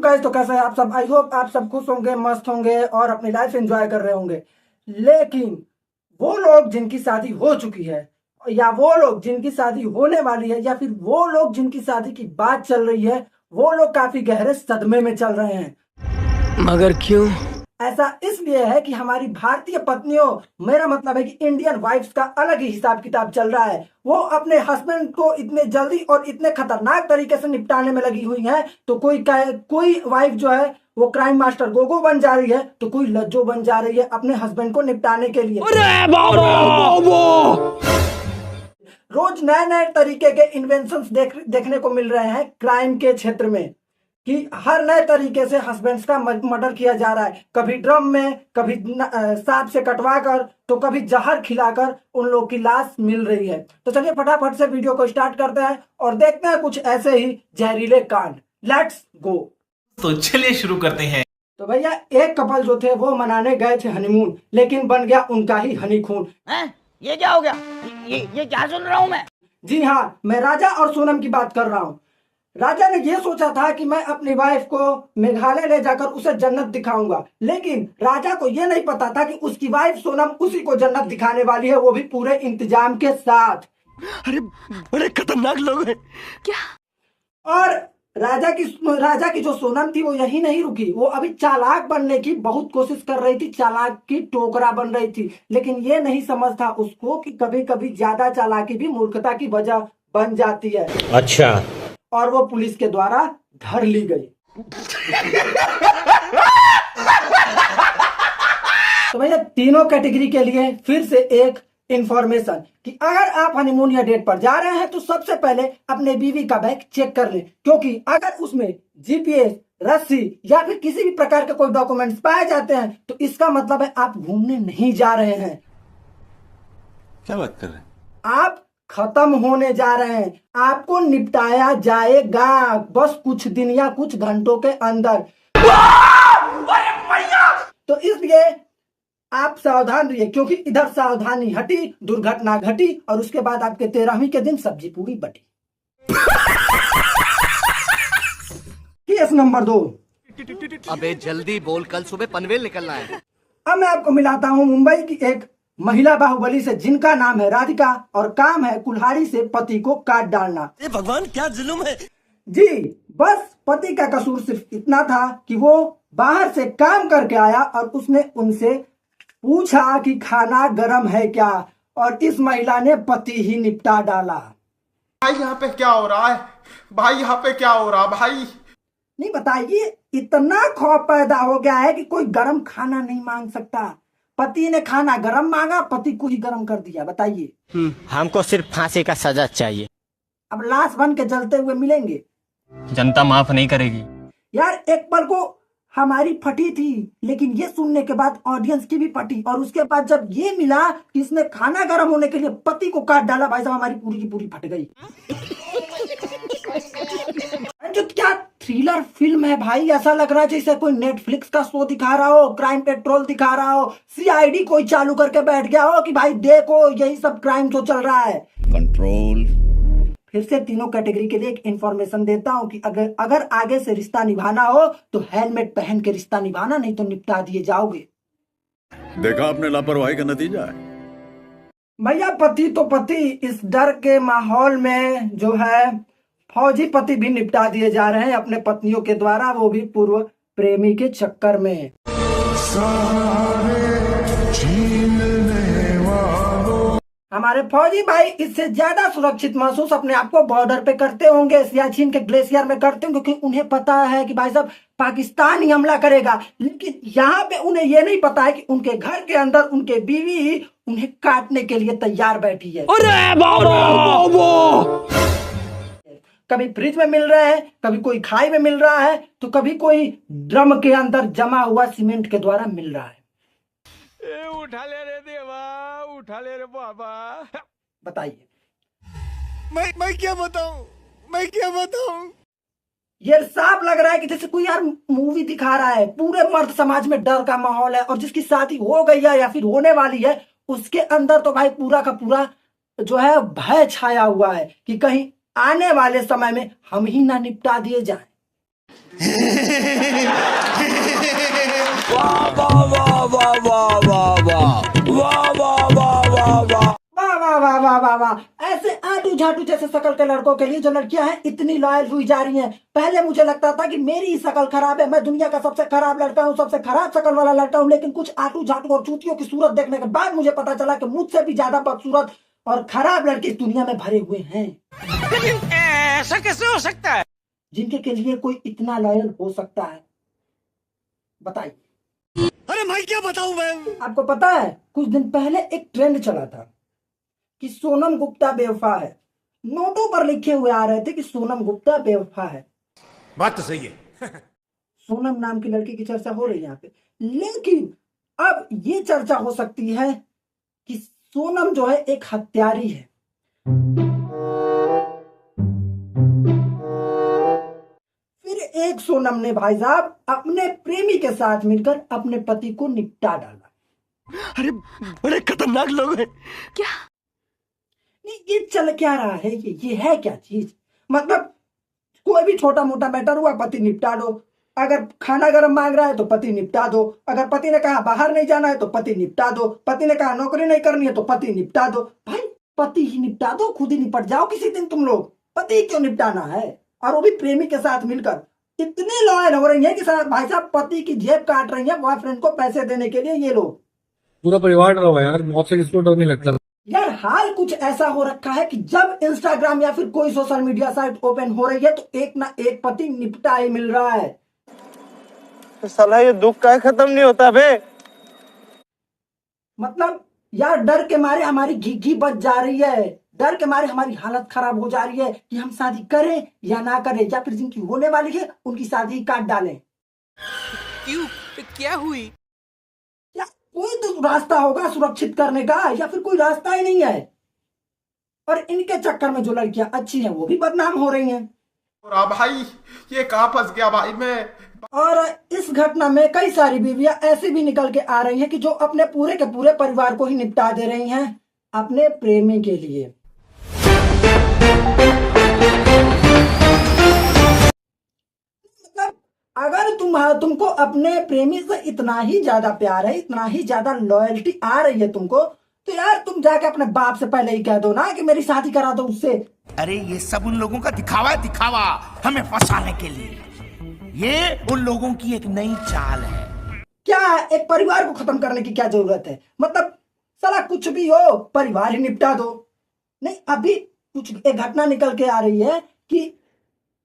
Guys, तो कैसे हैं आप सब? आई होप आप सब खुश होंगे, मस्त होंगे और अपनी लाइफ एंजॉय कर रहे होंगे। लेकिन वो लोग जिनकी शादी हो चुकी है, या वो लोग जिनकी शादी होने वाली है, या फिर वो लोग जिनकी शादी की बात चल रही है, वो लोग काफी गहरे सदमे में चल रहे हैं। मगर क्यों? ऐसा इसलिए है कि हमारी भारतीय पत्नियों, मेरा मतलब है कि इंडियन वाइफ्स का अलग ही हिसाब किताब चल रहा है। वो अपने हस्बैंड को इतने जल्दी और इतने खतरनाक तरीके से निपटाने में लगी हुई हैं, तो कोई वाइफ जो है वो क्राइम मास्टर गोगो बन जा रही है, तो कोई लज्जो बन जा रही है अपने हस्बैंड को निपटाने के लिए। रोज नए नए तरीके के इन्वेंशंस देखने को मिल रहे हैं क्राइम के क्षेत्र में, कि हर नए तरीके से हस्बैंड्स का मर्डर किया जा रहा है। कभी ड्रम में, कभी सांप से कटवाकर, तो कभी जहर खिलाकर उन लोग की लाश मिल रही है। तो चलिए फटाफट से वीडियो को स्टार्ट करते हैं और देखते हैं कुछ ऐसे ही जहरीले कांड। Let's go. तो चलिए शुरू करते हैं। तो भैया, एक कपल जो थे वो मनाने गए थे हनीमून, लेकिन बन गया उनका ही हनी खून। ये क्या हो गया? ये क्या सुन रहा हूँ मैं? जी हाँ, मैं राजा और सोनम की बात कर रहा हूँ। राजा ने यह सोचा था कि मैं अपनी वाइफ को मेघालय ले जाकर उसे जन्नत दिखाऊंगा, लेकिन राजा को यह नहीं पता था कि उसकी वाइफ सोनम उसी को जन्नत दिखाने वाली है, वो भी पूरे इंतजाम के साथ। अरे बड़े खतरनाक लोग हैं क्या? और राजा की जो सोनम थी वो यही नहीं रुकी, वो अभी चालाक बनने की बहुत कोशिश कर रही थी, चालाक की टोकरा बन रही थी। लेकिन ये नहीं समझ था उसको कि कभी कभी ज्यादा चालाकी भी मूर्खता की वजह बन जाती है। अच्छा। और वो पुलिस के द्वारा धर ली गई। तो भैया, तीनों कैटेगरी के लिए फिर से एक इंफॉर्मेशन कि अगर आप हनीमून या डेट पर जा रहे हैं तो सबसे पहले अपने बीवी का बैग चेक कर लें, क्योंकि अगर उसमें जीपीएस, रस्सी या फिर किसी भी प्रकार के कोई डॉक्यूमेंट्स पाए जाते हैं तो इसका मतलब है आप घूमने नहीं जा रहे हैं। क्या बात कर रहे हैं आप? खत्म होने जा रहे हैं, आपको निपटाया जाएगा बस कुछ दिन या कुछ घंटों के अंदर। तो इसलिए आप सावधान रहिए, क्योंकि इधर सावधानी हटी, दुर्घटना घटी और उसके बाद आपके 13वीं के दिन सब्जी पूरी बटी। Case number 2। अबे जल्दी बोल, कल सुबह पनवेल निकलना है। अब मैं आपको मिलाता हूं मुंबई की एक महिला बाहुबली से, जिनका नाम है राधिका और काम है कुल्हाड़ी से पति को काट डालना। भगवान, क्या जुल्म है जी। बस पति का कसूर सिर्फ इतना था कि वो बाहर से काम करके आया और उसने उनसे पूछा कि खाना गर्म है क्या, और इस महिला ने पति ही निपटा डाला। भाई यहाँ पे क्या हो रहा है? भाई यहाँ पे क्या हो रहा है भाई? नहीं बताइए, इतना खौफ पैदा हो गया है कि कोई गर्म खाना नहीं मांग सकता। पति ने खाना गरम मांगा, पति को ही गरम कर दिया। बताइए। हमको सिर्फ फांसी का सजा चाहिए। अब लाश बन के जलते हुए मिलेंगे? जनता माफ नहीं करेगी यार। एक पल को हमारी फटी थी, लेकिन ये सुनने के बाद ऑडियंस की भी फटी, और उसके बाद जब ये मिला कि इसने खाना गर्म होने के लिए पति को काट डाला, भाई साहब हमारी पूरी की पूरी फट गई। जो क्या थ्रिलर फिल्म है भाई, ऐसा लग रहा है जैसे कोई नेटफ्लिक्स का शो दिखा रहा हो, क्राइम पेट्रोल दिखा रहा हो, सीआईडी कोई चालू करके बैठ गया हो कि भाई देखो यही सब क्राइम तो चल रहा है। कंट्रोल। फिर से तीनों कैटेगरी के लिए एक इंफॉर्मेशन देता हूं कि अगर आगे से रिश्ता निभाना हो तो हेलमेट पहन के रिश्ता निभाना, नहीं तो निपटा दिए जाओगे। देखा आपने लापरवाही का नतीजा है। भैया, पति तो पति, इस डर के माहौल में जो है फौजी पति भी निपटा दिए जा रहे हैं अपने पत्नियों के द्वारा, वो भी पूर्व प्रेमी के चक्कर में। हमारे फौजी भाई इससे ज्यादा सुरक्षित महसूस अपने आप को बॉर्डर पे करते होंगे, सियाचिन के ग्लेशियर में करते होंगे, क्योंकि उन्हें पता है कि भाई साहब पाकिस्तान ही हमला करेगा। लेकिन यहाँ पे उन्हें ये नहीं पता है कि उनके घर के अंदर उनके बीवी ही उन्हें काटने के लिए तैयार बैठी है। कभी फ्रिज में मिल रहे हैं, कभी कोई खाई में मिल रहा है, तो कभी कोई ड्रम के अंदर जमा हुआ सीमेंट के द्वारा मिल रहा है। उठा ले रे देवा, उठा ले रे बाबा। बताइए। मैं क्या बताऊं, मैं क्या बताऊं। ये साफ लग रहा है कि जैसे कोई यार मूवी दिखा रहा है। पूरे मर्द समाज में डर का माहौल है, और जिसकी शादी हो गई है या फिर होने वाली है उसके अंदर तो भाई पूरा का पूरा जो है भय छाया हुआ है कि कहीं आने वाले समय में हम ही ना निपटा दिए जाएं। वाह वाह वाह वाह वाह वाह। ऐसे आटू झाटू जैसे शकल के लड़कों के लिए जो लड़कियां हैं इतनी लॉयल हुई जा रही हैं। पहले मुझे लगता था कि मेरी ही शकल खराब है, मैं दुनिया का सबसे खराब लड़का हूँ, सबसे खराब शकल वाला लड़का हूँ। लेकिन कुछ आटू झाटू और चूतियों की सूरत देखने के बाद मुझे पता चला कि मुझसे भी ज्यादा बदसूरत और खराब लड़के इस दुनिया में भरे हुए हैं। ऐसा कैसे हो सकता है? जिनके के लिए कोई इतना लॉयल हो सकता है, बताइए। अरे मैं क्या बताऊं मैं। आपको पता है कुछ दिन पहले एक ट्रेंड चला था कि सोनम गुप्ता बेवफा है। नोटों पर लिखे हुए आ रहे थे कि सोनम गुप्ता बेवफा है। बात तो सही है। सोनम नाम की लड़की की चर्चा हो रही है यहाँ पे। लेकिन अब ये चर्चा हो सकती है कि सोनम जो है एक हत्यारी है। फिर एक सोनम ने भाई साहब अपने प्रेमी के साथ मिलकर अपने पति को निपटा डाला। अरे बड़े खतरनाक लोग हैं। नहीं, ये चल क्या रहा है, ये है क्या चीज? मतलब कोई भी छोटा मोटा मैटर हुआ पति निपटा दो। अगर खाना गर्म मांग रहा है तो पति निपटा दो। अगर पति ने कहा बाहर नहीं जाना है तो पति निपटा दो। पति ने कहा नौकरी नहीं करनी है तो पति निपटा दो। भाई पति ही निपटा दो, खुद ही निपट जाओ किसी दिन तुम लोग। पति क्यों निपटाना है? और वो भी प्रेमी के साथ मिलकर। इतने लॉयल हो रही है कि भाई साहब पति की जेब काट रही है बॉयफ्रेंड को पैसे देने के लिए। ये लोग पूरा परिवार डरा हुआ है यार, मौत से किसको डर नहीं लगता। यार हाल कुछ ऐसा हो रखा है कि जब इंस्टाग्राम या फिर कोई सोशल मीडिया साइट ओपन हो रही है तो एक ना एक पति निपटा ही मिल रहा है। तो साला ये दुख का खत्म नहीं होता बे। मतलब यार डर के मारे हमारी घी बच जा रही है। डर के मारे हमारी हालत खराब हो जा रही है कि हम शादी करें या ना करें, या फिर जिनकी होने वाली है उनकी शादी काट डालें। क्यों? क्या हुई? या कोई तो रास्ता होगा सुरक्षित करने का, या फिर कोई रास्ता ही नहीं है। और इनके चक्कर में जो लड़कियां अच्छी हैं वो भी बदनाम हो रही हैं। और भाई ये कहाँ फंस गया भाई मैं। और इस घटना में कई सारी बीवियां ऐसी भी निकल के आ रही हैं कि जो अपने पूरे के पूरे परिवार को ही निपटा दे रही हैं अपने प्रेमी के लिए। मतलब अगर तुमको अपने प्रेमी से इतना ही ज्यादा प्यार है, इतना ही ज्यादा लॉयल्टी आ रही है तुमको, तो यार तुम जाके अपने बाप से पहले ही कह दो ना कि मेरी शादी करा दो उससे। अरे ये सब उन लोगों का दिखावा है, दिखावा हमें फंसाने के लिए। ये उन लोगों की एक नई चाल है। क्या एक परिवार को खत्म करने की क्या जरूरत है? मतलब साला कुछ भी हो परिवार ही निपटा दो। नहीं, अभी कुछ एक घटना निकल के आ रही है कि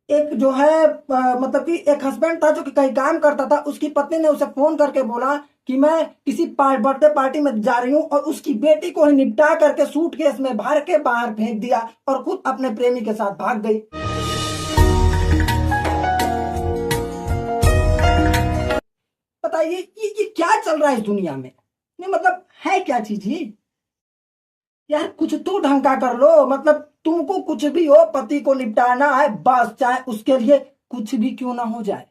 एक जो है मतलब कि एक हस्बैंड था जो कि कहीं काम करता था। उसकी पत्नी ने उसे फोन करके बोला कि मैं किसी बर्थडे पार्टी में जा रही हूँ, और उसकी बेटी को ही निपटा करके सूटकेस में भर के बाहर फेंक दिया और खुद अपने प्रेमी के साथ भाग गई। बताइए ये क्या चल रहा है इस दुनिया में? नहीं मतलब है क्या चीज ये? यार कुछ तो ढंग का कर लो। मतलब तुमको कुछ भी हो पति को निपटाना है बस, चाहे उसके लिए कुछ भी क्यों ना हो जाए।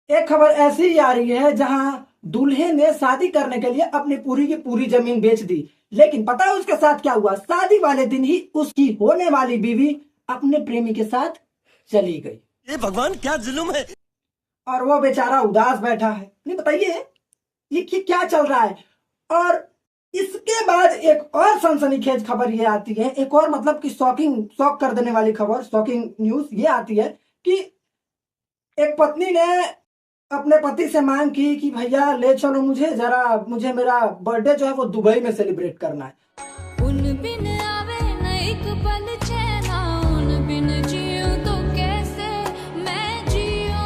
एक खबर ऐसी ही आ रही है जहां दूल्हे ने शादी करने के लिए अपनी पूरी की पूरी जमीन बेच दी। लेकिन पता है उसके साथ क्या हुआ? शादी वाले दिन ही उसकी होने वाली बीवी अपने प्रेमी के साथ चली गई। ये भगवान क्या जुल्म है। और वो बेचारा उदास बैठा है। नहीं बताइए ये क्या चल रहा है? और इसके बाद एक और सनसनीखेज खबर ये आती है, एक और मतलब कि शॉक कर देने वाली खबर, शॉकिंग न्यूज ये आती है कि एक पत्नी ने अपने पति से मांग की कि भैया ले चलो मुझे मेरा बर्थडे जो है वो दुबई में सेलिब्रेट करना है। उन बिन आवे न एक पल चैना, उन बिन जियो तो कैसे मैं जियो।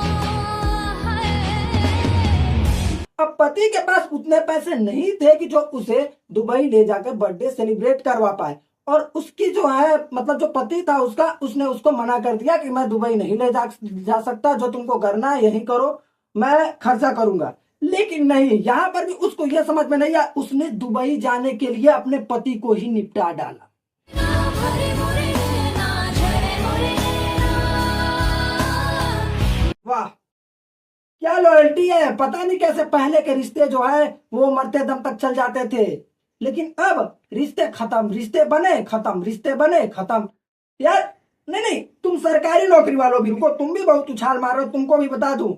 अब पति के पास उतने पैसे नहीं थे कि जो उसे दुबई ले जाकर बर्थडे सेलिब्रेट करवा पाए। और उसकी जो है मतलब जो पति था उसने उसको मना कर दिया कि मैं दुबई नहीं ले जा सकता, जो तुमको करना है यही करो, मैं खर्चा करूंगा। लेकिन नहीं, यहाँ पर भी उसको यह समझ में नहीं आया, उसने दुबई जाने के लिए अपने पति को ही निपटा डाला। वाह, क्या लॉयल्टी है। पता नहीं कैसे पहले के रिश्ते जो है वो मरते दम तक चल जाते थे, लेकिन अब रिश्ते खत्म, रिश्ते बने खत्म, रिश्ते बने खत्म। यार नहीं, तुम सरकारी नौकरी वालों भी रुको, तुम भी बहुत उछाल मारो। तुमको भी बता दूं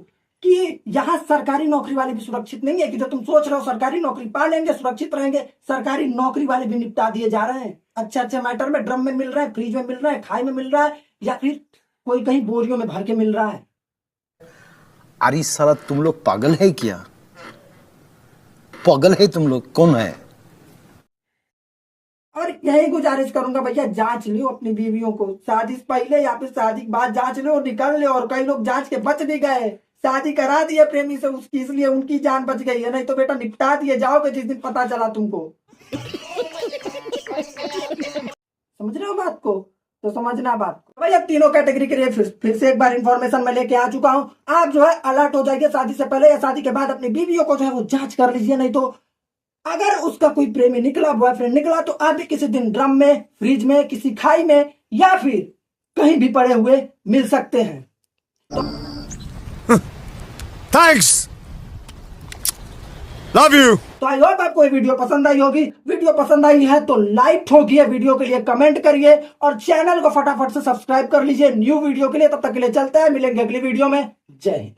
कि यहाँ सरकारी नौकरी वाले भी सुरक्षित नहीं है कि जो तुम सोच रहे हो सरकारी नौकरी पा लेंगे सुरक्षित रहेंगे, सरकारी नौकरी वाले भी निपटा दिए जा रहे हैं। अच्छे मैटर में ड्रम में मिल रहा है, फ्रिज में मिल रहा है, खाई में मिल रहा है, या फिर कोई कहीं बोरियों में भर के मिल रहा है। अरे साला तुम लोग पागल है क्या? पागल है तुम लोग, कौन है? और यही गुजारिश करूंगा भैया, जांच लो अपनी बीवियों को, शादी से पहले या फिर शादी के बाद जांच लो, निकल ले। और कई लोग जांच के बच भी गए, शादी करा दिए प्रेमी से उसकी, इसलिए उनकी जान बच गई है, नहीं तो बेटा निपटा दिए जाओगे जिस दिन पता चला तुमको। समझ रहे हो बात को? तो समझना बात को। भैया तीनों कैटेगरी के लिए फिर से एक बार इंफॉर्मेशन मैं लेके आ चुका हूं। आप जो है अलर्ट हो जाइए, शादी से पहले या शादी के बाद अपनी बीवियों को जो है वो जांच कर लीजिए, नहीं तो अगर उसका कोई प्रेमी निकला, बॉयफ्रेंड निकला, तो आप भी किसी दिन ड्रम में, फ्रिज में, किसी खाई में या फिर कहीं भी पड़े हुए मिल सकते हैं। Thanks, love you. तो आई होप आपको ये वीडियो पसंद आई होगी। वीडियो पसंद आई है तो लाइक ठोकिए, वीडियो के लिए कमेंट करिए और चैनल को फटाफट से सब्सक्राइब कर लीजिए न्यू वीडियो के लिए। तब तक के लिए चलते हैं, मिलेंगे अगली वीडियो में। जय हिंद।